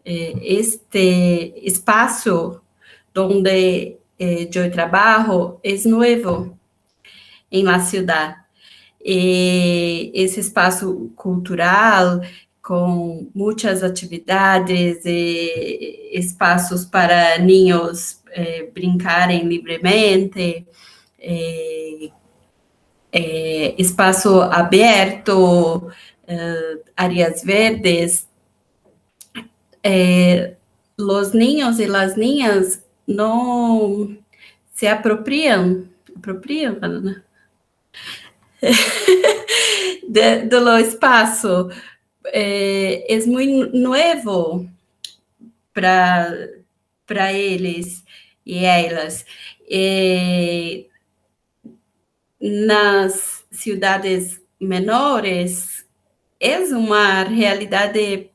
este espaço onde eu trabalho é novo em la ciudad. Esse espaço cultural, com muitas atividades, espaços para niños brincarem livremente, espaço aberto, áreas verdes. Los niños y las niñas no se apropian ¿no? do espaço. É muito novo para eles e elas. Nas cidades menores, é uma realidade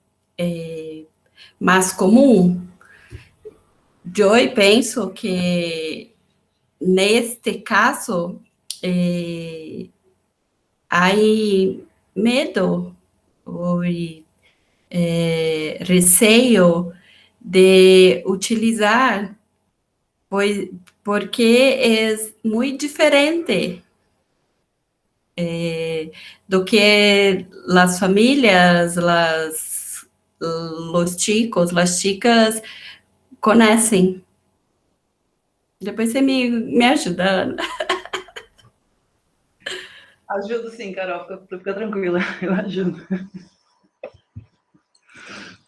mais comum. Eu penso que, neste caso, há medo ou receio de utilizar, porque é muito diferente do que as famílias, os chicos, as chicas conhecem. Depois você me ajuda. Ajudo sim, Carol, fica tranquila, eu ajudo.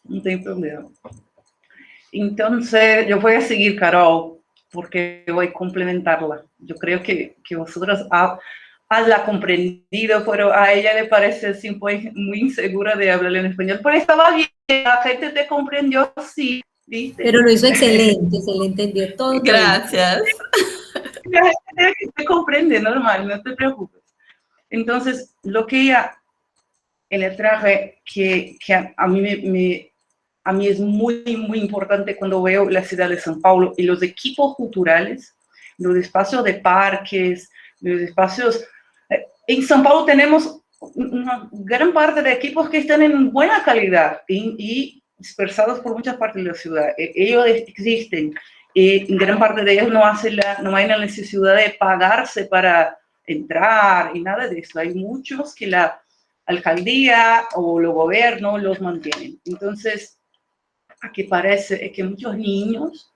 Não tem problema. Então, eu vou seguir, Carol, porque eu vou complementarla. Eu creio que vosotras la comprendido, pero a ella le parece así, pues, muy insegura de hablar en español. Pero estaba bien, la gente te comprendió, sí, ¿viste? Pero lo hizo excelente, se le entendió todo. Gracias. La gente te comprende, normal, no te preocupes. Entonces, lo que ella le traje que a mí es muy importante cuando veo la ciudad de São Paulo y los equipos culturales, los espacios de parques, los espacios... En São Paulo tenemos una gran parte de equipos que están en buena calidad y dispersados por muchas partes de la ciudad. Ellos existen. En gran parte de ellos no hay la necesidad de pagarse para entrar y nada de eso. Hay muchos que la alcaldía o los gobiernos los mantienen. Entonces, aquí parece que muchos niños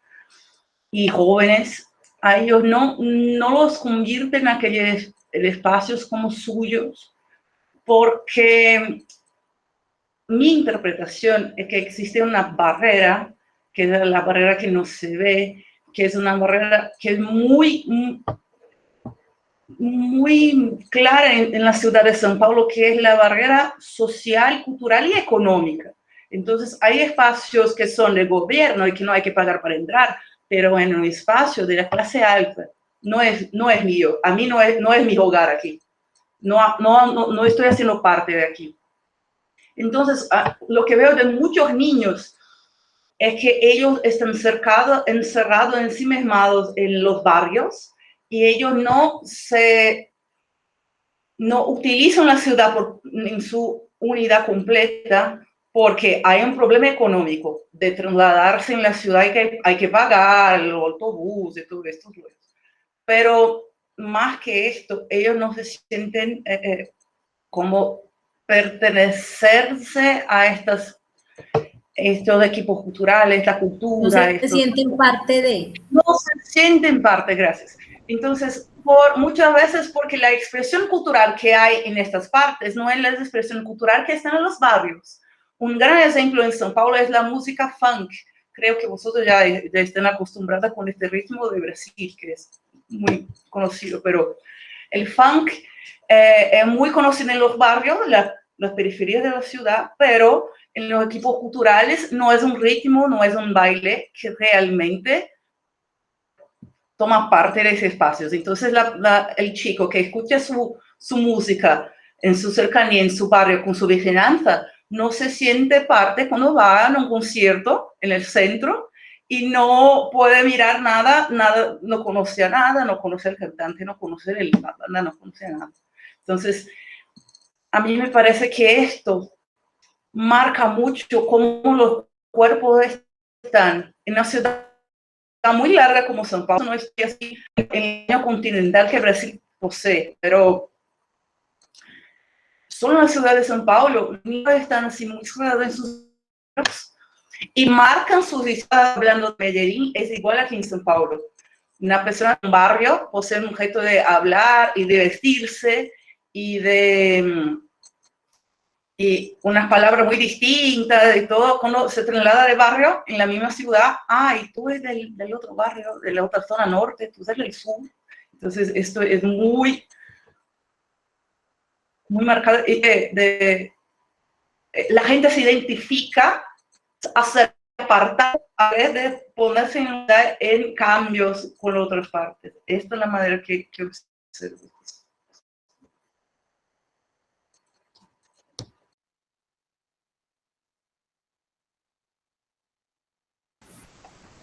y jóvenes, a ellos no los convierten en aquellos espacios como suyos, porque mi interpretación es que existe una barrera, que es la barrera que no se ve, que es una barrera que es muy clara en la ciudad de São Paulo, que es la barrera social, cultural y económica. Entonces, hay espacios que son de gobierno y que no hay que pagar para entrar, pero en un espacio de la clase alta no es mío. A mí no es mi hogar aquí. No estoy haciendo parte de aquí. Entonces, lo que veo de muchos niños es que ellos están encerrados en sí mismos en los barrios y ellos no utilizan la ciudad en su unidad completa porque hay un problema económico de trasladarse en la ciudad hay que pagar el autobús y todo esto. Pero más que esto, ellos no se sienten como pertenecerse a estos equipos culturales, la cultura. No se sienten parte de. No se sienten parte, gracias. Entonces, muchas veces porque la expresión cultural que hay en estas partes no es la expresión cultural que está en los barrios. Un gran ejemplo en São Paulo es la música funk. Creo que vosotros ya están acostumbrados con este ritmo de Brasil, que es muy conocido, pero el funk es muy conocido en los barrios, las periferias de la ciudad, pero en los equipos culturales no es un ritmo, no es un baile que realmente toma parte de ese espacio. Entonces, el chico que escucha su música en su cercanía, en su barrio, con su vicinanza, no se siente parte cuando va a un concierto en el centro y no puede mirar nada, no conoce a nada, no conoce al cantante, no conoce la banda, no conoce a nada. Entonces, a mí me parece que esto marca mucho cómo los cuerpos están en una ciudad muy larga como São Paulo. No estoy así en el continental que Brasil posee, pero solo en la ciudad de São Paulo, los niños están así muy cerrados en sus y marcan sus historias. Hablando de Medellín, es igual aquí en São Paulo. Una persona en un barrio posee un objeto de hablar y de vestirse y unas palabras muy distintas y todo. Cuando se traslada de barrio en la misma ciudad, y tú eres del otro barrio, de la otra zona norte, tú eres del sur. Entonces, esto es muy marcado. La gente se identifica a ser apartada a vez de ponerse en cambios con otras partes. Esta es la manera que observo.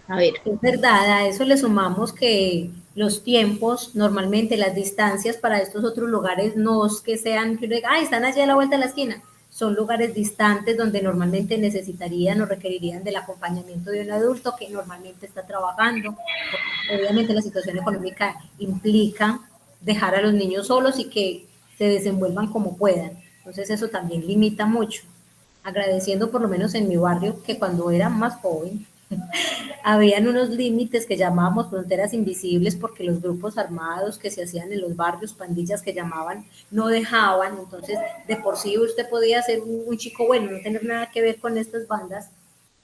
A ver. Es verdad, a eso le sumamos que los tiempos, normalmente las distancias para estos otros lugares no es que sean, están allí a la vuelta de la esquina. Son lugares distantes donde normalmente necesitarían o requerirían del acompañamiento de un adulto que normalmente está trabajando. Obviamente la situación económica implica dejar a los niños solos y que se desenvuelvan como puedan. Entonces eso también limita mucho. Agradeciendo por lo menos en mi barrio que cuando era más joven, habían unos límites que llamábamos fronteras invisibles porque los grupos armados que se hacían en los barrios, pandillas que llamaban, no dejaban. Entonces, de por sí usted podía ser un chico bueno, no tener nada que ver con estas bandas,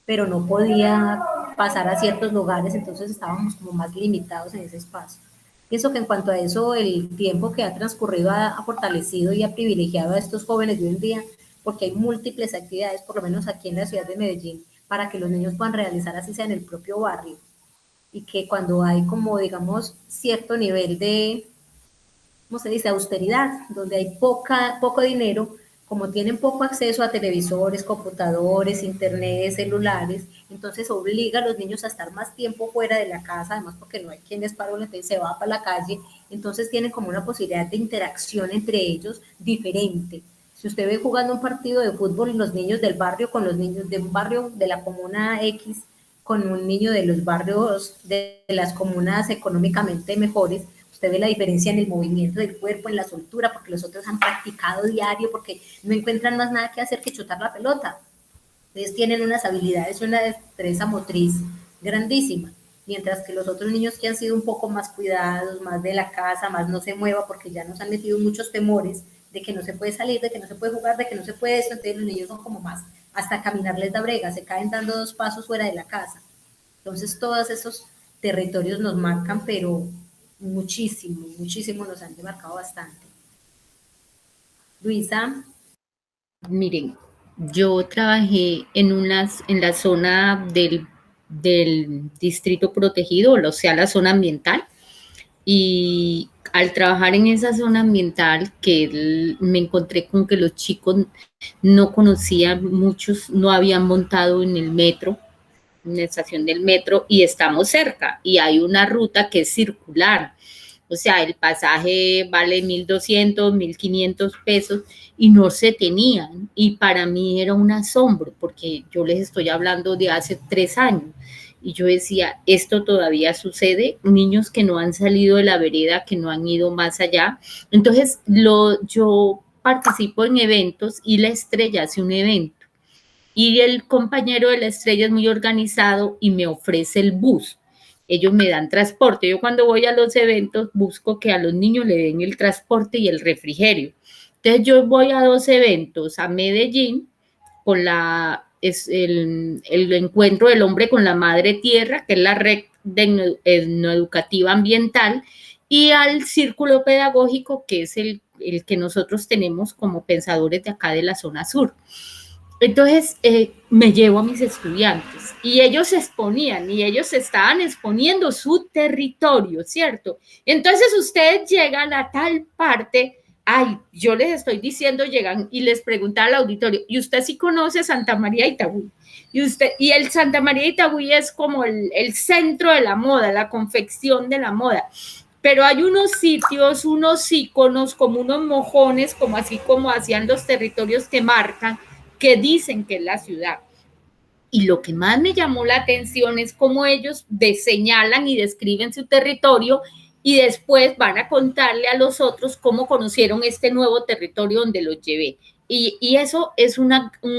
pero no podía pasar a ciertos lugares, entonces estábamos como más limitados en ese espacio. Pienso que en cuanto a eso, el tiempo que ha transcurrido ha fortalecido y ha privilegiado a estos jóvenes de hoy en día, porque hay múltiples actividades, por lo menos aquí en la ciudad de Medellín, para que los niños puedan realizar así sea en el propio barrio, y que cuando hay como, digamos, cierto nivel de, ¿cómo se dice?, austeridad, donde hay poco dinero, como tienen poco acceso a televisores, computadores, internet, celulares, entonces obliga a los niños a estar más tiempo fuera de la casa, además porque no hay quien les pare, entonces se va para la calle, entonces tienen como una posibilidad de interacción entre ellos diferente. Si usted ve jugando un partido de fútbol, los niños del barrio con los niños de un barrio de la comuna X, con un niño de los barrios de las comunas económicamente mejores, usted ve la diferencia en el movimiento del cuerpo, en la soltura, porque los otros han practicado diario, porque no encuentran más nada que hacer que chutar la pelota. Entonces tienen unas habilidades y una destreza motriz grandísima, mientras que los otros niños que han sido un poco más cuidados, más de la casa, más no se mueva, porque ya nos han metido muchos temores de que no se puede salir, de que no se puede jugar, de que no se puede esto, entonces los niños son como más, hasta caminar les da brega, se caen dando 2 pasos fuera de la casa. Entonces todos esos territorios nos marcan, pero muchísimo, muchísimo nos han demarcado bastante. Luisa. Miren, yo trabajé en la zona del distrito protegido, o sea, la zona ambiental, y al trabajar en esa zona ambiental me encontré con que los chicos no conocían, muchos no habían montado en el metro, en la estación del metro, y estamos cerca, y hay una ruta que es circular. O sea, el pasaje vale 1.200, 1.500 pesos y no se tenían. Y para mí era un asombro, porque yo les estoy hablando de hace 3 años. Y yo decía, esto todavía sucede, niños que no han salido de la vereda, que no han ido más allá. Entonces, yo participo en eventos y La Estrella hace un evento. Y el compañero de La Estrella es muy organizado y me ofrece el bus. Ellos me dan transporte. Yo cuando voy a los eventos busco que a los niños le den el transporte y el refrigerio. Entonces yo voy a 2 eventos, a Medellín, con el encuentro del hombre con la madre tierra, que es la red educativa ambiental, y al círculo pedagógico, que es el que nosotros tenemos como pensadores de acá de la zona sur. Entonces me llevo a mis estudiantes y ellos se exponían y ellos estaban exponiendo su territorio, ¿cierto? Entonces ustedes llegan a tal parte, ay, yo les estoy diciendo, llegan y les preguntan al auditorio, ¿y usted sí conoce Santa María de Itagüí? Y el Santa María de Itagüí es como el centro de la moda, la confección de la moda. Pero hay unos sitios, unos íconos, como unos mojones, como así como hacían los territorios que marcan, que dicen que es la ciudad. Y lo que más me llamó la atención es cómo ellos señalan y describen su territorio y después van a contarle a los otros cómo conocieron este nuevo territorio donde los llevé. Y eso es un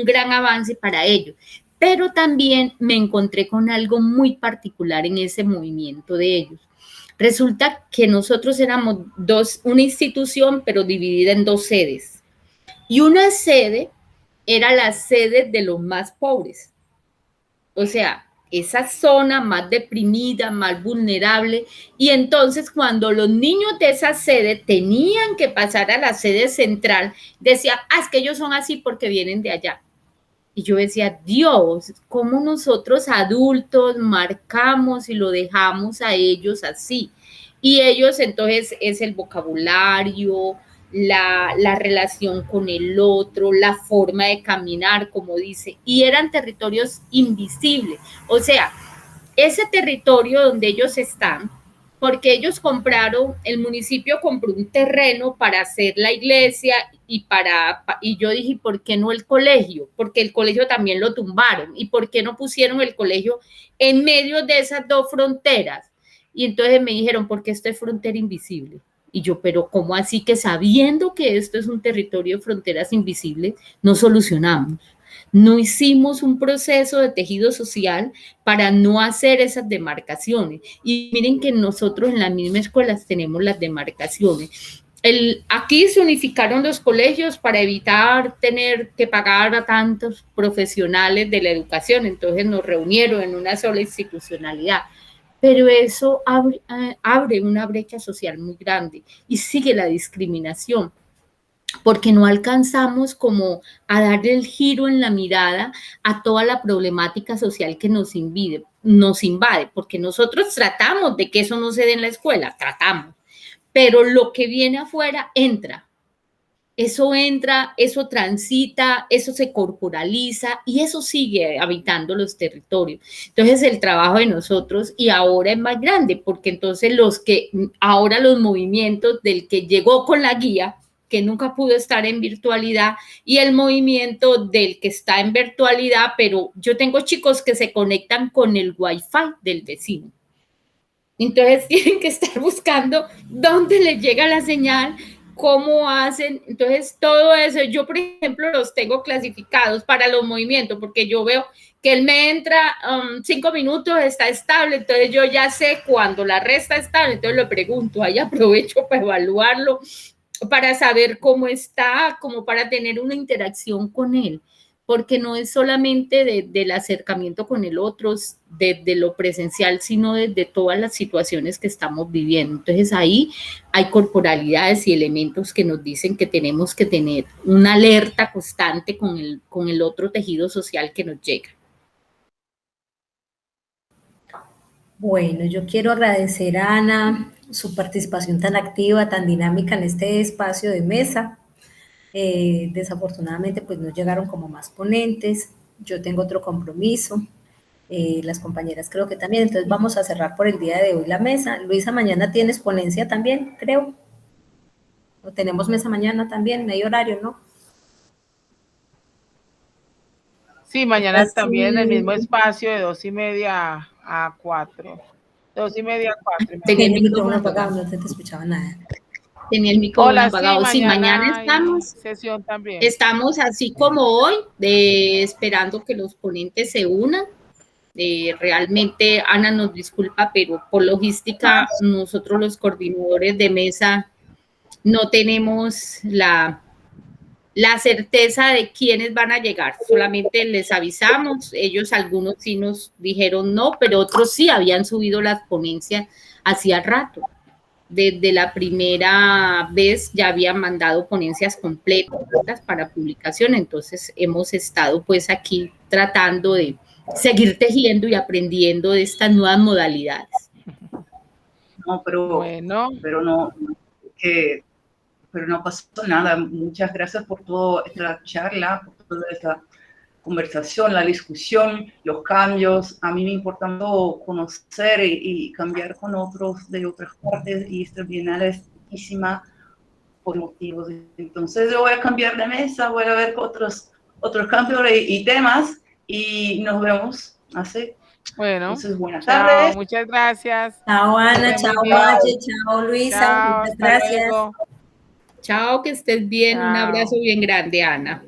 gran avance para ellos. Pero también me encontré con algo muy particular en ese movimiento de ellos. Resulta que nosotros éramos una institución, pero dividida en 2 sedes. Y una sede era la sede de los más pobres. O sea, esa zona más deprimida, más vulnerable. Y entonces cuando los niños de esa sede tenían que pasar a la sede central, decían, es que ellos son así porque vienen de allá. Y yo decía, Dios, ¿cómo nosotros adultos marcamos y lo dejamos a ellos así? Y ellos entonces es el vocabulario, la relación con el otro, la forma de caminar, como dice, y eran territorios invisibles. O sea, ese territorio donde ellos están, porque ellos el municipio compró un terreno para hacer la iglesia y yo dije, ¿por qué no el colegio? Porque el colegio también lo tumbaron. ¿Y por qué no pusieron el colegio en medio de esas 2 fronteras? Y entonces me dijeron, porque esto es frontera invisible. Y yo, pero ¿cómo así que sabiendo que esto es un territorio de fronteras invisibles, no solucionamos? No hicimos un proceso de tejido social para no hacer esas demarcaciones. Y miren que nosotros en las mismas escuelas tenemos las demarcaciones. Aquí se unificaron los colegios para evitar tener que pagar a tantos profesionales de la educación, entonces nos reunieron en una sola institucionalidad. Pero eso abre una brecha social muy grande y sigue la discriminación, porque no alcanzamos como a darle el giro en la mirada a toda la problemática social que nos invade, porque nosotros tratamos de que eso no se dé en la escuela, tratamos, pero lo que viene afuera entra. eso entra, eso transita, eso se corporaliza y eso sigue habitando los territorios. Entonces el trabajo de nosotros y ahora es más grande, porque entonces ahora los movimientos del que llegó con la guía, que nunca pudo estar en virtualidad, y el movimiento del que está en virtualidad, pero yo tengo chicos que se conectan con el Wi-Fi del vecino. Entonces tienen que estar buscando dónde les llega la señal, cómo hacen. Entonces todo eso, yo por ejemplo los tengo clasificados para los movimientos, porque yo veo que él me entra 5 minutos, está estable, entonces yo ya sé cuando la red está estable, entonces lo pregunto, ahí aprovecho para evaluarlo, para saber cómo está, como para tener una interacción con él, porque no es solamente del acercamiento con el otro, de lo presencial, sino desde todas las situaciones que estamos viviendo. Entonces ahí hay corporalidades y elementos que nos dicen que tenemos que tener una alerta constante con el otro tejido social que nos llega. Bueno, yo quiero agradecer a Ana su participación tan activa, tan dinámica en este espacio de mesa. Desafortunadamente, pues no llegaron como más ponentes. Yo tengo otro compromiso. Las compañeras creo que también. Entonces vamos a cerrar por el día de hoy la mesa. Luisa, mañana tienes ponencia también, creo. ¿O tenemos mesa mañana también? No hay horario, ¿no? Sí, mañana también en el mismo espacio de 2:30 a 4. 2:30 a 4. Tenía el micrófono micrófono apagado, no te escuchaba nada. Tenía el micrófono Hola, apagado. sí, Sí, mañana hay sesión también. estamos así como hoy, esperando que los ponentes se unan. Realmente, Ana nos disculpa, pero por logística, nosotros los coordinadores de mesa no tenemos la certeza de quiénes van a llegar. Solamente les avisamos. Ellos, algunos sí nos dijeron no, pero otros sí habían subido las ponencias hacía rato. Desde la primera vez ya habían mandado ponencias completas para publicación, entonces hemos estado pues aquí tratando de seguir tejiendo y aprendiendo de estas nuevas modalidades. No, pero bueno, pero no pasó nada. Muchas gracias por toda esta charla, por toda esta conversación, la discusión, los cambios. A mí me importa mucho conocer y cambiar con otros de otras partes, y esta bienal es riquísima por motivos. Entonces yo voy a cambiar de mesa, voy a ver otros cambios y temas, y nos vemos. bueno. Entonces, buenas Chao, tardes. muchas gracias. Chao, Ana, chao, Valle, chao, Luisa. Chao, Muchas hasta gracias. luego. Chao, que estés bien. Chao. Un abrazo bien grande, Ana.